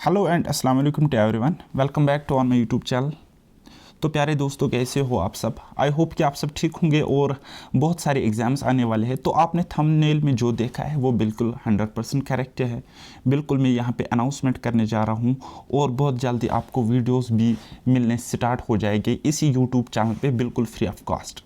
Hello and अस्सलाम वालेकुम to everyone, welcome back to on my YouTube channel. तो प्यारे दोस्तों, कैसे हो आप सब? आई होप कि आप सब ठीक होंगे और बहुत सारे एग्ज़ाम्स आने वाले हैं। तो आपने थंबनेल में जो देखा है वो बिल्कुल 100% करेक्ट है। बिल्कुल मैं यहाँ पे अनाउंसमेंट करने जा रहा हूँ और बहुत जल्दी आपको वीडियोस भी मिलने स्टार्ट हो जाएंगे इसी यूट्यूब चैनल पे बिल्कुल फ्री ऑफ कॉस्ट।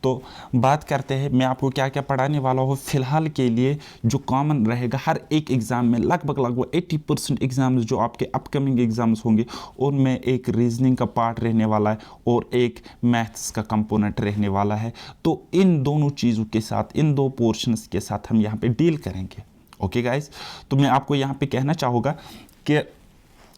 तो बात करते हैं मैं आपको क्या क्या पढ़ाने वाला हूँ। फ़िलहाल के लिए जो कॉमन रहेगा हर एक एग्ज़ाम में लगभग 80% एग्ज़ाम्स जो आपके अपकमिंग एग्ज़ाम्स होंगे उनमें एक रीजनिंग का पार्ट रहने वाला है और एक मैथ्स का कंपोनेंट रहने वाला है। तो इन दोनों चीज़ों के साथ, इन दो पोर्शंस के साथ हम यहाँ पे डील करेंगे। ओके गाइस, तो मैं आपको यहाँ पे कहना चाहूँगा कि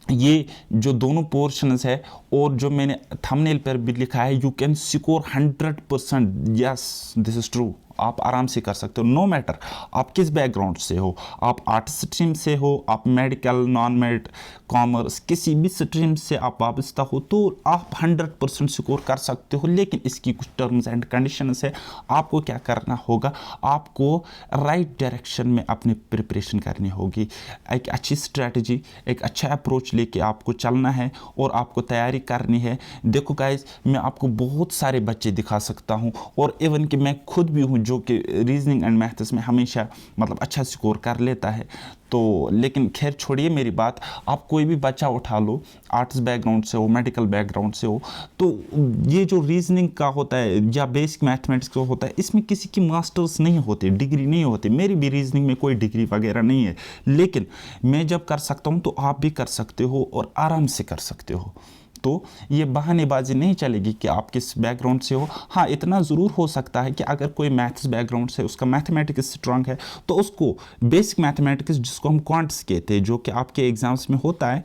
ये जो दोनों पोर्शंस है और जो मैंने थंबनेल पर भी लिखा है, you can score 100%। Yes, this is true. आप आराम से कर सकते हो, नो मैटर आप किस बैकग्राउंड से हो। आप आर्ट स्ट्रीम से हो, आप मेडिकल, नॉन मेड, कॉमर्स, किसी भी स्ट्रीम से आप वाबस्ता हो तो आप 100% स्कोर कर सकते हो। लेकिन इसकी कुछ टर्म्स एंड कंडीशंस है। आपको क्या करना होगा, आपको राइट डायरेक्शन में अपनी प्रिपरेशन करनी होगी। एक अच्छी स्ट्रेटजी, एक अच्छा अप्रोच लेके आपको चलना है और आपको तैयारी करनी है। देखो गाइस, मैं आपको बहुत सारे बच्चे दिखा सकता हूँ और इवन कि मैं खुद भी हूँ जो कि रीजनिंग एंड मैथ्स में हमेशा अच्छा स्कोर कर लेता है। तो लेकिन खैर छोड़िए मेरी बात, आप कोई भी बच्चा उठा लो, आर्ट्स बैकग्राउंड से हो, मेडिकल बैकग्राउंड से हो, तो ये जो रीजनिंग का होता है या बेसिक मैथमेटिक्स का होता है, इसमें किसी की मास्टर्स नहीं होती, डिग्री नहीं होती। मेरी भी रीजनिंग में कोई डिग्री वगैरह नहीं है, लेकिन मैं जब कर सकता हूँ तो आप भी कर सकते हो और आराम से कर सकते हो। तो ये बहानेबाजी नहीं चलेगी कि आप किस बैकग्राउंड से हो। हाँ, इतना ज़रूर हो सकता है कि अगर कोई मैथ्स बैकग्राउंड से, उसका मैथमेटिक्स स्ट्रांग है, तो उसको बेसिक मैथमेटिक्स, जिसको हम क्वांट्स कहते हैं, जो कि आपके एग्ज़ाम्स में होता है,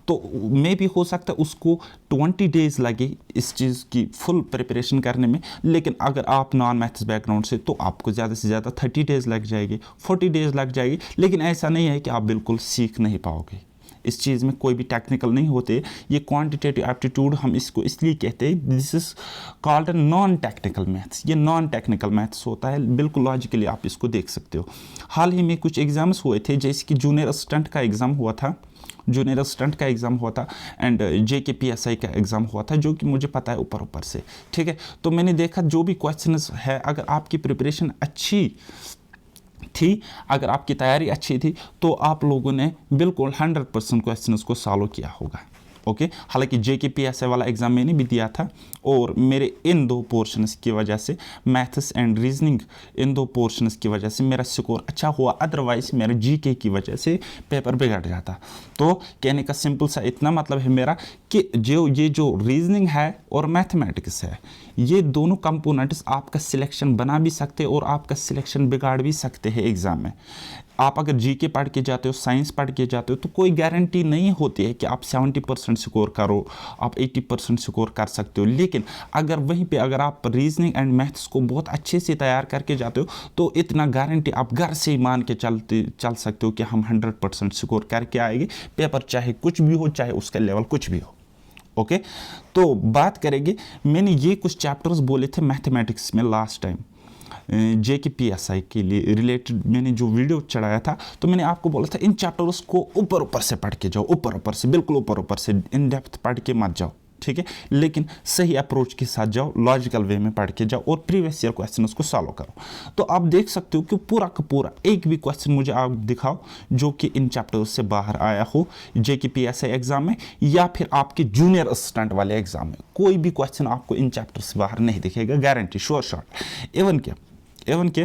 तो मे भी हो सकता है उसको 20 डेज़ लगे इस चीज़ की फुल प्रिपरेशन करने में। लेकिन अगर आप नॉन मैथ्स बैकग्राउंड से, तो आपको ज़्यादा से ज़्यादा 30 डेज़ लग जाएगी, 40 डेज़ लग जाएगी। लेकिन ऐसा नहीं है कि आप बिल्कुल सीख नहीं पाओगे। इस चीज़ में कोई भी टेक्निकल नहीं होते। ये क्वांटिटेटिव एप्टीट्यूड हम इसको इसलिए कहते हैं, this is called non technical maths. ये नॉन टेक्निकल मैथ्स होता है, बिल्कुल लॉजिकली आप इसको देख सकते हो। हाल ही में कुछ एग्ज़ाम्स हुए थे, जैसे कि जूनियर असिस्टेंट का एग्ज़ाम हुआ था एंड JKPSI का एग्ज़ाम हुआ था, जो कि मुझे पता है ऊपर से, ठीक है। तो मैंने देखा जो भी क्वेश्चंस है, अगर आपकी प्रिपरेशन अच्छी थी, अगर आपकी तैयारी अच्छी थी, तो आप लोगों ने बिल्कुल 100% क्वेश्चंस को सॉल्व किया होगा। ओके, हालांकि JKPSI वाला एग्ज़ाम मैंने भी दिया था और मेरे इन दो पोर्शंस की वजह से, मैथ्स एंड रीजनिंग, इन दो पोर्शंस की वजह से मेरा स्कोर अच्छा हुआ। अदरवाइज मेरा GK की वजह से पेपर बिगड़ जाता। तो कहने का सिंपल सा इतना मतलब है मेरा कि ये जो रीजनिंग है और मैथमेटिक्स है, ये दोनों कंपोनेंट्स आपका सिलेक्शन बना भी सकते हैं और आपका सिलेक्शन बिगाड़ भी सकते हैं एग्ज़ाम में। आप अगर GK पढ़ के जाते हो, साइंस पढ़ के जाते हो, तो कोई गारंटी नहीं होती है कि आप 70% स्कोर करो, आप 80% स्कोर कर सकते हो। लेकिन अगर वहीं पे अगर आप रीजनिंग एंड मैथ्स को बहुत अच्छे से तैयार करके जाते हो, तो इतना गारंटी आप घर से ही मान के चल सकते हो कि हम 100% स्कोर करके आएंगे, पेपर चाहे कुछ भी हो, चाहे उसका लेवल कुछ भी हो। ओके, तो बात करेंगे, मैंने ये कुछ चैप्टर्स बोले थे मैथमेटिक्स में लास्ट टाइम JKPSI के लिए रिलेटेड मैंने जो वीडियो चढ़ाया था, तो मैंने आपको बोला था इन चैप्टर्स को ऊपर से पढ़ के जाओ, ऊपर से, बिल्कुल ऊपर से, इन डेप्थ पढ़ के मत जाओ, ठीक है। लेकिन सही अप्रोच के साथ जाओ, लॉजिकल वे में पढ़ के जाओ और प्रीवियस ईयर क्वेश्चन को सॉल्व करो। तो आप देख सकते हो कि पूरा का पूरा एक भी क्वेश्चन मुझे आप दिखाओ जो कि इन चैप्टर्स से बाहर आया हो JKPSI एग्जाम में या फिर आपके जूनियर असिस्टेंट वाले एग्जाम में। कोई भी क्वेश्चन आपको इन चैप्टर्स से बाहर नहीं दिखेगा, गारंटी, श्योर शॉट। इवन के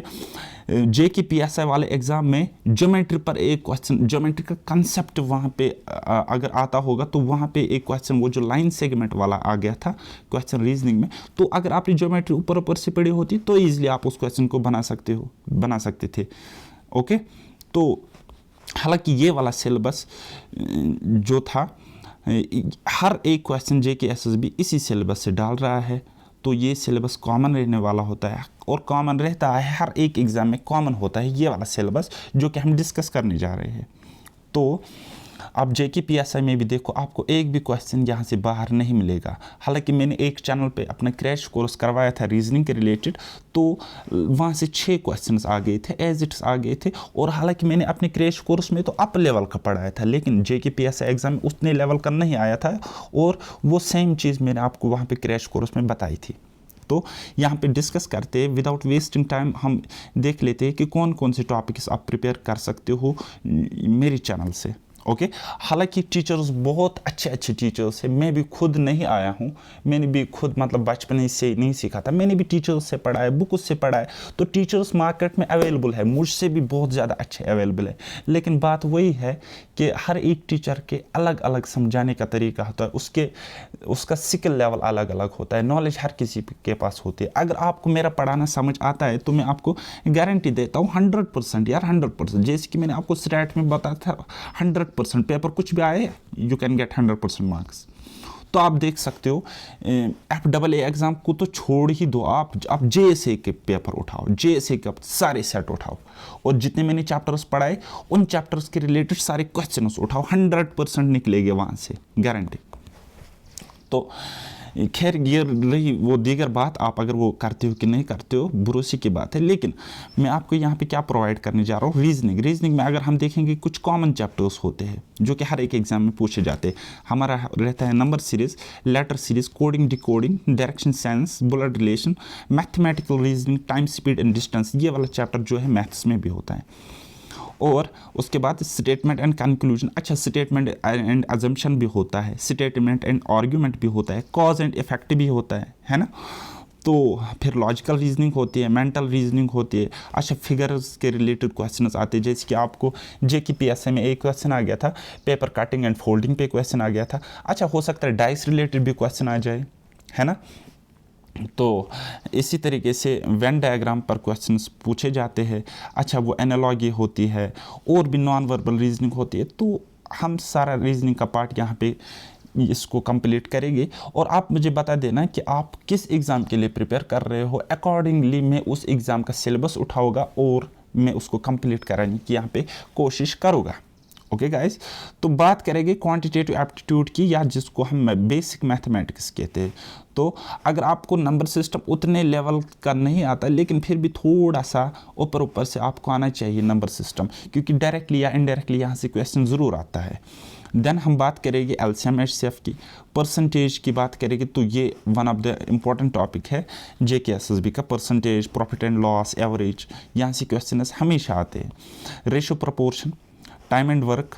JKPSI वाले एग्ज़ाम में ज्योमेट्री पर एक क्वेश्चन, ज्योमेट्री का कंसेप्ट वहाँ पे अगर आता होगा, तो वहाँ पे एक क्वेश्चन वो जो लाइन सेगमेंट वाला आ गया था क्वेश्चन रीजनिंग में। तो अगर आपने ज्योमेट्री ऊपर से पढ़ी होती तो ईजिली आप उस क्वेश्चन को बना सकते थे। ओके, तो हालांकि ये वाला सिलेबस जो था, हर एक क्वेश्चन JKSSB इसी सिलेबस से डाल रहा है, तो ये सिलेबस कॉमन रहने वाला होता है और कॉमन रहता है, हर एक एग्ज़ाम में कॉमन होता है ये वाला सिलेबस जो कि हम डिस्कस करने जा रहे हैं। तो आप JKPSI में भी देखो, आपको एक भी क्वेश्चन यहाँ से बाहर नहीं मिलेगा। हालांकि मैंने एक चैनल पे अपना क्रैश कोर्स करवाया था रीजनिंग के रिलेटेड, तो वहाँ से 6 क्वेश्चंस आ गए थे, एज इट्स आ गए थे। और हालांकि मैंने अपने क्रैश कोर्स में तो अप लेवल का पढ़ाया था, लेकिन JKPSI एग्जाम में उतने लेवल का नहीं आया था, और वो सेम चीज़ मैंने आपको वहाँ पे क्रैश कोर्स में बताई थी। तो यहाँ पे डिस्कस करते हैं, विदाउट वेस्टिंग टाइम हम देख लेते हैं कि कौन कौन से टॉपिक्स आप प्रिपेयर कर सकते हो मेरे चैनल से। ओके हालांकि टीचर्स बहुत अच्छे अच्छे टीचर्स हैं, मैं भी खुद नहीं आया हूँ, मैंने भी खुद मतलब बचपन से नहीं सीखा था, मैंने भी टीचर्स से पढ़ा है, बुक से पढ़ा है। तो टीचर्स मार्केट में अवेलेबल है, मुझसे भी बहुत ज़्यादा अच्छे अवेलेबल है। लेकिन बात वही है कि हर एक टीचर के अलग अलग समझाने का तरीका होता है, उसका स्किल लेवल अलग अलग होता है, नॉलेज हर किसी के पास होती है। अगर आपको मेरा पढ़ाना समझ आता है तो मैं आपको गारंटी देता हूँ 100% यार, 100%। जैसे कि मैंने आपको स्टैट में बताया था 100% पेपर कुछ भी आए यू कैन गेट 100% मार्क्स। तो आप देख सकते हो FAA एग्जाम को तो छोड़ ही दो, आप JSA के पेपर उठाओ, JSA के सारे सेट उठाओ, और जितने मैंने चैप्टर्स पढ़ाए उन चैप्टर्स के रिलेटेड सारे क्वेश्चंस उठाओ, 100% निकलेंगे वहाँ से, गारंटी। तो खैर ये रही वो दीगर बात, आप अगर वो करते हो कि नहीं करते हो भरोसे की बात है। लेकिन मैं आपको यहाँ पे क्या प्रोवाइड करने जा रहा हूँ, रीजनिंग में अगर हम देखेंगे कुछ कॉमन चैप्टर्स होते हैं जो कि हर एक एग्जाम में पूछे जाते हैं। हमारा रहता है number series, letter series, coding decoding, direction sense, blood relation, mathematical reasoning, time speed and distance, ये वाला चैप्टर जो है मैथ्स में भी होता है। और उसके बाद स्टेटमेंट एंड कंक्लूजन, अच्छा स्टेटमेंट एंड अजम्पशन भी होता है, स्टेटमेंट एंड आर्ग्यूमेंट भी होता है, कॉज एंड इफेक्ट भी होता है ना। तो फिर लॉजिकल रीजनिंग होती है, मेंटल रीजनिंग होती है। अच्छा फिगर्स के रिलेटेड क्वेश्चंस आते हैं, जैसे कि आपको JKPSI में एक क्वेश्चन आ गया था, पेपर कटिंग एंड फोल्डिंग पे क्वेश्चन आ गया था। अच्छा हो सकता है डाइस रिलेटेड भी क्वेश्चन आ जाए, है ना। तो इसी तरीके से वेन डायग्राम पर क्वेश्चंस पूछे जाते हैं। अच्छा वो एनालॉजी होती है, और भी नॉन वर्बल रीजनिंग होती है। तो हम सारा रीजनिंग का पार्ट यहाँ पे इसको कंप्लीट करेंगे, और आप मुझे बता देना कि आप किस एग्ज़ाम के लिए प्रिपेयर कर रहे हो, अकॉर्डिंगली मैं उस एग्ज़ाम का सिलेबस उठाऊँगा और मैं उसको कंप्लीट कराने की यहाँ पे कोशिश करूँगा। ओके गाइस, तो बात करेंगे क्वांटिटेटिव एप्टीट्यूड की, या जिसको हम बेसिक मैथमेटिक्स कहते हैं। तो अगर आपको नंबर सिस्टम उतने लेवल का नहीं आता, लेकिन फिर भी थोड़ा सा ऊपर से आपको आना चाहिए नंबर सिस्टम, क्योंकि डायरेक्टली या इनडायरेक्टली यहाँ से क्वेश्चन ज़रूर आता है। देन हम बात करेंगे LCM HCF की, परसेंटेज की बात करेंगे, तो ये one of the important topic है JK SSB का। Percentage, profit and loss, average, यहाँ से क्वेश्चन हमेशा आते हैं। Ratio proportion, time and work,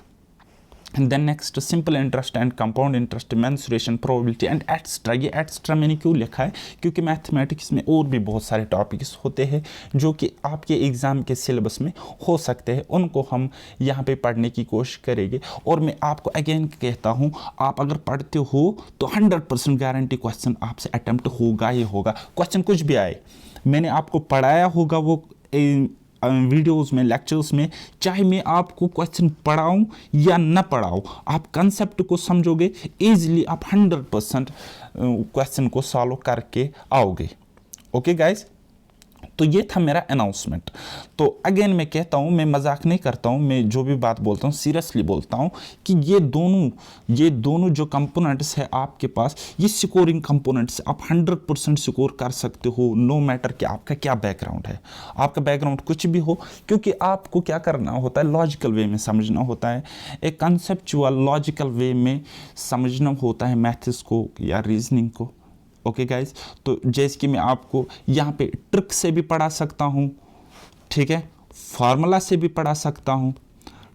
and then next simple interest and compound interest, mensuration, probability and extra. ये एक्स्ट्रा मैंने क्यों लिखा है, क्योंकि मैथमेटिक्स में और भी बहुत सारे टॉपिक्स होते हैं जो कि आपके एग्ज़ाम के सिलेबस में हो सकते हैं, उनको हम यहाँ पे पढ़ने की कोशिश करेंगे। और मैं आपको अगेन कहता हूँ, आप अगर पढ़ते हो तो 100% गारंटी क्वेश्चन आपसे अटैम्प्ट होगा ही होगा। क्वेश्चन कुछ भी आए, मैंने आपको पढ़ाया होगा वो वीडियोस में, लेक्चर्स में, चाहे मैं आपको क्वेश्चन पढ़ाऊं या न पढ़ाऊं, आप कंसेप्ट को समझोगे ईजिली, आप 100% क्वेश्चन को सॉल्व करके आओगे। ओके गाइस, तो ये था मेरा अनाउंसमेंट। तो अगेन मैं कहता हूँ, मैं मजाक नहीं करता हूँ, मैं जो भी बात बोलता हूँ सीरियसली बोलता हूँ कि ये दोनों जो कंपोनेंट्स है आपके पास, ये स्कोरिंग कंपोनेंट्स, आप 100% स्कोर कर सकते हो, नो मैटर कि आपका क्या बैकग्राउंड है, आपका बैकग्राउंड कुछ भी हो, क्योंकि आपको क्या करना होता है, लॉजिकल वे में समझना होता है, एक कंसेप्चुअल लॉजिकल वे में समझना होता है मैथ्स को या रीजनिंग को। ओके गाइज, तो जैसे कि मैं आपको यहाँ पे ट्रिक से भी पढ़ा सकता हूँ, ठीक है, फार्मूला से भी पढ़ा सकता हूँ।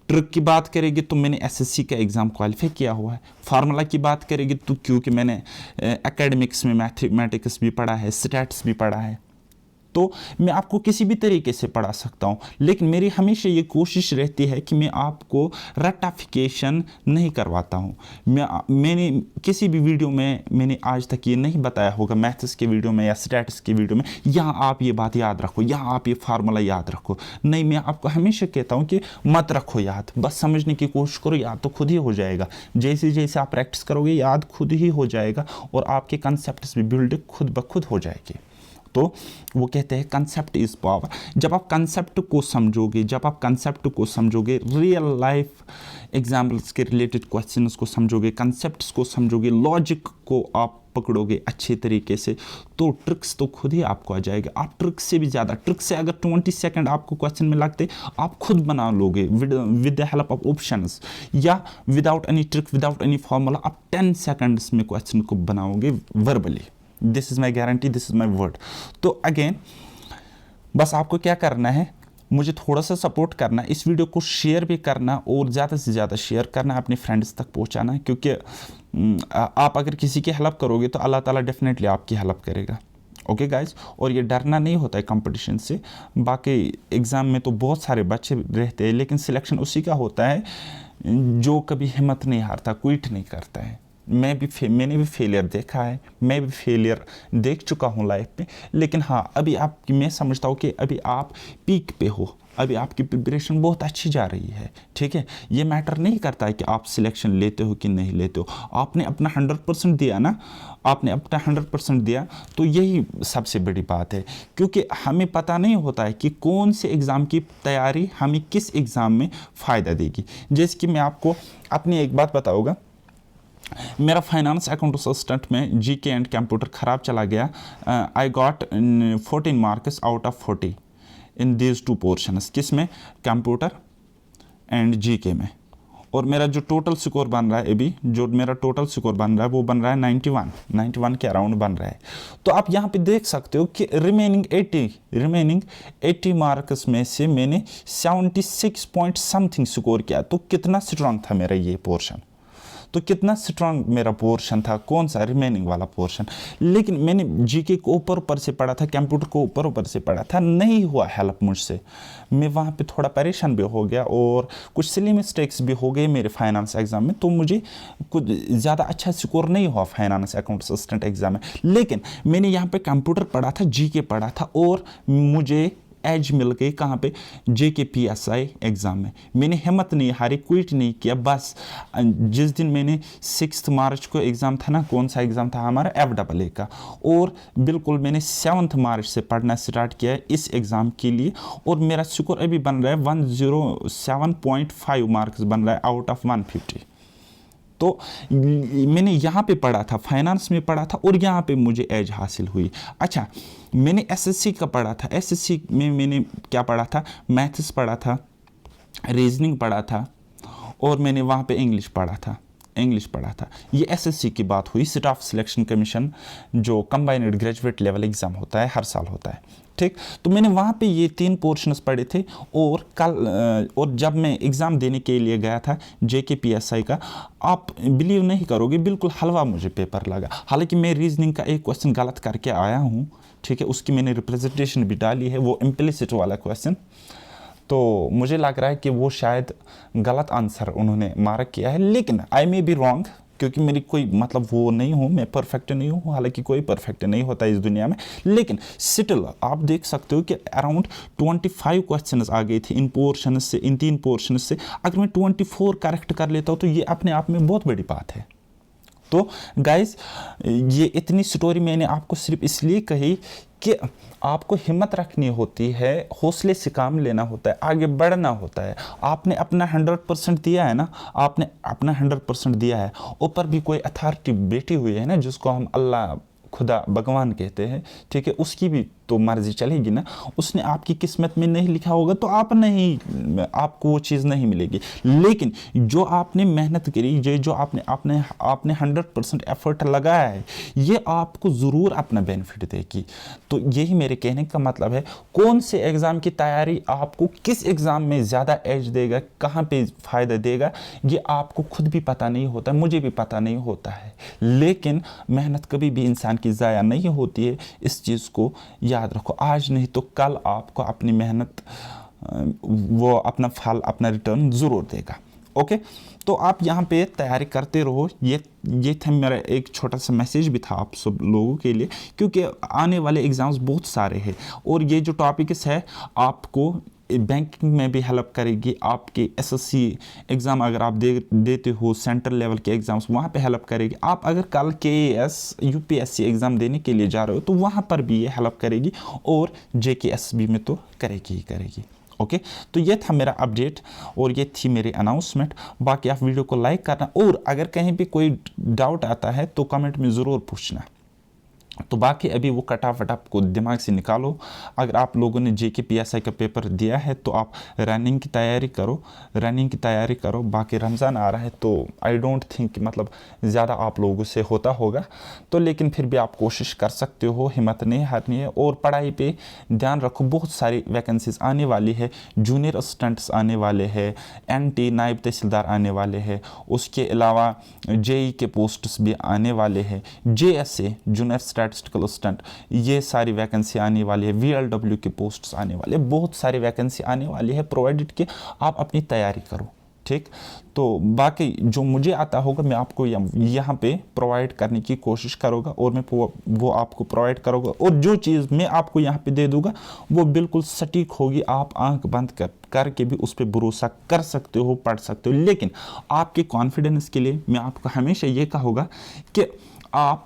ट्रिक की बात करेंगे तो मैंने SSC का एग्ज़ाम क्वालिफाई किया हुआ है। फार्मूला की बात करेंगे तो क्योंकि मैंने एकेडमिक्स में मैथमेटिक्स भी पढ़ा है, स्टैट्स भी पढ़ा है, तो मैं आपको किसी भी तरीके से पढ़ा सकता हूँ। लेकिन मेरी हमेशा ये कोशिश रहती है कि मैं आपको रटाफिकेशन नहीं करवाता हूँ। मैंने किसी भी वीडियो में मैंने आज तक ये नहीं बताया होगा, मैथ्स के वीडियो में या स्टैट्स के वीडियो में, यहाँ आप ये बात याद रखो, यहाँ आप ये फार्मूला याद रखो। नहीं, मैं आपको हमेशा कहता हूँ कि मत रखो याद, बस समझने की कोशिश करो, याद तो खुद ही हो जाएगा। जैसे जैसे आप प्रैक्टिस करोगे याद खुद ही हो जाएगा, और आपके कंसेप्ट्स भी बिल्ड खुद ब खुद हो जाएंगे। तो वो कहते हैं कंसेप्ट इज़ पावर। जब आप कंसेप्ट को समझोगे, जब आप कंसेप्ट को समझोगे, रियल लाइफ एग्जाम्पल्स के रिलेटेड क्वेश्चंस को समझोगे, कंसेप्ट्स को समझोगे, लॉजिक को आप पकड़ोगे अच्छे तरीके से, तो ट्रिक्स तो खुद ही आपको आ जाएगा। आप ट्रिक्स से भी ज़्यादा, ट्रिक्स से अगर 20 सेकंड आपको क्वेश्चन में लगते, आप खुद बना लोगे with the help of options, या without any trick, without any formula आप 10 सेकंड्स में क्वेश्चन को बनाओगे verbally. This is my guarantee, this is my word. तो अगेन बस आपको क्या करना है, मुझे थोड़ा सा सपोर्ट करना, इस वीडियो को शेयर भी करना और ज़्यादा से ज़्यादा शेयर करना, अपने फ्रेंड्स तक पहुंचाना, क्योंकि आप अगर किसी की हेल्प करोगे तो अल्लाह ताला डेफिनेटली आपकी हेल्प करेगा। ओके गाइज, और ये डरना नहीं होता है कंपटीशन से। बाकी एग्ज़ाम में तो बहुत सारे बच्चे रहते हैं, लेकिन सिलेक्शन उसी का होता है जो कभी हिम्मत नहीं हारता, क्विट नहीं करता है। मैंने भी फेलियर देखा है, मैं भी फेलियर देख चुका हूँ लाइफ में, लेकिन हाँ अभी मैं समझता हूँ कि अभी आप पीक पे हो, अभी आपकी प्रिपरेशन बहुत अच्छी जा रही है, ठीक है। ये मैटर नहीं करता है कि आप सिलेक्शन लेते हो कि नहीं लेते हो, आपने अपना 100% दिया ना, आपने अपना 100% दिया, तो यही सबसे बड़ी बात है। क्योंकि हमें पता नहीं होता है कि कौन से एग्ज़ाम की तैयारी हमें किस एग्ज़ाम में फ़ायदा देगी। जैसे कि मैं आपको अपनी एक बात बताऊँगा, मेरा फाइनेंस अकाउंट असिस्टेंट में जीके एंड कंप्यूटर ख़राब चला गया। I got 14 marks out of 40 in these 2 portions, किस में, कंप्यूटर एंड जीके में। और मेरा जो टोटल स्कोर बन रहा है अभी, जो मेरा टोटल स्कोर बन रहा है वो बन रहा है 91 के अराउंड बन रहा है। तो आप यहाँ पे देख सकते हो कि रिमेनिंग 80 मार्क्स में से मैंने 76 पॉइंट समथिंग स्कोर किया। तो कितना स्ट्रांग था मेरा ये पोर्शन, तो कितना स्ट्रांग मेरा पोर्शन था, कौन सा, रिमेनिंग वाला पोर्शन। लेकिन मैंने जीके को ऊपर से पढ़ा था, कंप्यूटर को ऊपर से पढ़ा था, नहीं हुआ हेल्प मुझसे। मैं वहाँ पे थोड़ा परेशान भी हो गया और कुछ सिली मिस्टेक्स भी हो गए मेरे फाइनेंस एग्ज़ाम में, तो मुझे कुछ ज़्यादा अच्छा स्कोर नहीं हुआ फाइनेंस अकाउंट असिस्टेंट एग्ज़ाम में। लेकिन मैंने यहाँ पे कंप्यूटर पढ़ा था, जीके पढ़ा था, और मुझे एज मिल गई कहाँ पे, जेके पीएसआई एग्ज़ाम में। मैंने हिम्मत नहीं हारी, क्विट नहीं किया। बस जिस दिन मैंने 6 मार्च को एग्ज़ाम था ना, कौन सा एग्ज़ाम था हमारा, FAA का, और बिल्कुल मैंने 7 मार्च से पढ़ना स्टार्ट किया है इस एग्ज़ाम के लिए, और मेरा स्कोर अभी बन रहा है 107.5 मार्क्स बन रहा है आउट ऑफ 150। तो मैंने यहाँ पे पढ़ा था, फाइनेंस में पढ़ा था, और यहाँ पे मुझे एज हासिल हुई। अच्छा, मैंने एसएससी का पढ़ा था, एसएससी में मैंने क्या पढ़ा था, मैथ्स पढ़ा था, रीजनिंग पढ़ा था, और मैंने वहाँ पे इंग्लिश पढ़ा था। ये एसएससी की बात हुई, स्टाफ सिलेक्शन कमीशन, जो कंबाइंड ग्रेजुएट लेवल एग्ज़ाम होता है, हर साल होता है, ठीक। तो मैंने वहाँ पे ये 3 पोर्शंस पढ़े थे। और जब मैं एग्ज़ाम देने के लिए गया था जेके पीएसआई का, आप बिलीव नहीं करोगे, बिल्कुल हलवा मुझे पेपर लगा। हालांकि मैं रीजनिंग का एक क्वेश्चन गलत करके आया हूँ, ठीक है, उसकी मैंने रिप्रेजेंटेशन भी डाली है, वो इम्प्लिसिट वाला क्वेश्चन। तो मुझे लग रहा है कि वो शायद गलत आंसर उन्होंने मार्क किया है, लेकिन आई मे बी रॉन्ग, क्योंकि मेरी कोई मतलब वो नहीं हूँ, मैं परफेक्ट नहीं हूँ, हालांकि कोई परफेक्ट नहीं होता इस दुनिया में। लेकिन स्टिल आप देख सकते हो कि अराउंड 25 क्वेश्चंस आ गए थे इन पोर्शन से, इन 3 पोर्शन से। अगर मैं 24 करेक्ट कर लेता हूँ तो ये अपने आप में बहुत बड़ी बात है। तो गाइज, ये इतनी स्टोरी मैंने आपको सिर्फ इसलिए कही कि आपको हिम्मत रखनी होती है, हौसले से काम लेना होता है, आगे बढ़ना होता है। आपने अपना 100% दिया है ना, आपने अपना 100% दिया है, ऊपर भी कोई अथॉरिटी बैठी हुई है ना, जिसको हम अल्लाह, खुदा, भगवान कहते हैं, ठीक है, उसकी भी तो मर्जी चलेगी ना। उसने आपकी किस्मत में नहीं लिखा होगा तो आपको वो चीज़ नहीं मिलेगी। लेकिन जो आपने मेहनत करी, जो आपने 100% एफर्ट लगाया है, ये आपको ज़रूर अपना बेनिफिट देगी। तो यही मेरे कहने का मतलब है। कौन से एग्ज़ाम की तैयारी आपको किस एग्ज़ाम में ज़्यादा एज देगा, कहाँ पे फ़ायदा देगा, ये आपको खुद भी पता नहीं होता, मुझे भी पता नहीं होता है। लेकिन मेहनत कभी भी इंसान की ज़ाया नहीं होती है, इस चीज़ को याद रखो। आज नहीं तो कल आपको अपनी मेहनत, वो अपना फल, अपना रिटर्न ज़रूर देगा। ओके, तो आप यहाँ पे तैयारी करते रहो। ये था मेरा एक छोटा सा मैसेज भी था आप सब लोगों के लिए, क्योंकि आने वाले एग्ज़ाम्स बहुत सारे हैं, और ये जो टॉपिक्स है आपको बैंकिंग में भी हेल्प करेगी, आपके एसएससी एग्ज़ाम अगर आप देते हो, सेंट्रल लेवल के एग्ज़ाम्स, वहाँ पे हेल्प करेगी। आप अगर कल केएएस यूपीएससी एग्ज़ाम देने के लिए जा रहे हो तो वहाँ पर भी ये हेल्प करेगी, और जेकेएसबी में तो करेगी ही करेगी। ओके, तो ये था मेरा अपडेट और ये थी मेरी अनाउंसमेंट। बाकी आप वीडियो को लाइक करना, और अगर कहीं भी कोई डाउट आता है तो कमेंट में ज़रूर पूछना। तो बाकी अभी वो कटाफ वटाफ को दिमाग से निकालो। अगर आप लोगों ने जेके पीएसआई का पेपर दिया है तो आप रनिंग की तैयारी करो। बाकी रमज़ान आ रहा है तो आई डोंट थिंक मतलब ज़्यादा आप लोगों से होता होगा, तो लेकिन फिर भी आप कोशिश कर सकते हो, हिम्मत नहीं हारनी है, और पढ़ाई पे ध्यान रखो। बहुत सारी वैकेंसीज आने वाली है, जूनियर असिस्टेंट्स आने वाले हैं, एनटी नायब तहसीलदार आने वाले हैं, उसके अलावा जेई के पोस्ट्स भी आने वाले हैं, जेएसए जूनियर स्टैटिस्टिकल असिस्टेंट, ये सारी वैकेंसी आने वाली है, वीएलडब्ल्यू की पोस्ट्स आने वाले, बहुत सारी वैकेंसी आने वाली है, प्रोवाइडेड कि आप अपनी तैयारी करो। ठीक, तो बाकी जो मुझे आता होगा मैं आपको यहाँ पे प्रोवाइड करने की कोशिश करूँगा, और मैं वो आपको प्रोवाइड करूँगा, और जो चीज़ मैं आपको यहाँ पे दे दूँगा वो बिल्कुल सटीक होगी। आप आंख बंद करके भी उस पर भरोसा कर सकते हो, पढ़ सकते हो। लेकिन आपके कॉन्फिडेंस के लिए मैं आपको हमेशा ये कहूँगा कि आप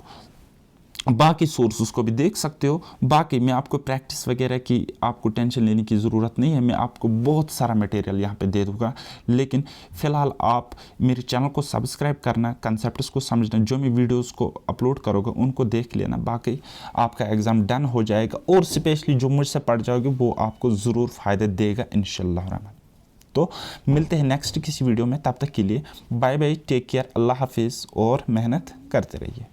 बाकी सोर्सेस को भी देख सकते हो। बाकी मैं आपको प्रैक्टिस वगैरह की आपको टेंशन लेने की ज़रूरत नहीं है, मैं आपको बहुत सारा मटेरियल यहाँ पे दे दूँगा। लेकिन फ़िलहाल आप मेरे चैनल को सब्सक्राइब करना, कंसेप्ट्स को समझना, जो मैं वीडियोस को अपलोड करूँगा उनको देख लेना। बाकी आपका एग्ज़ाम डन हो जाएगा, और स्पेशली जो मुझसे पढ़ जाओगे वो आपको ज़रूर फ़ायदा देगा इंशाल्लाह रहमान। तो मिलते हैं नेक्स्ट किसी वीडियो में, तब तक के लिए बाय बाय, टेक केयर, अल्लाह हाफिज़, और मेहनत करते रहिए।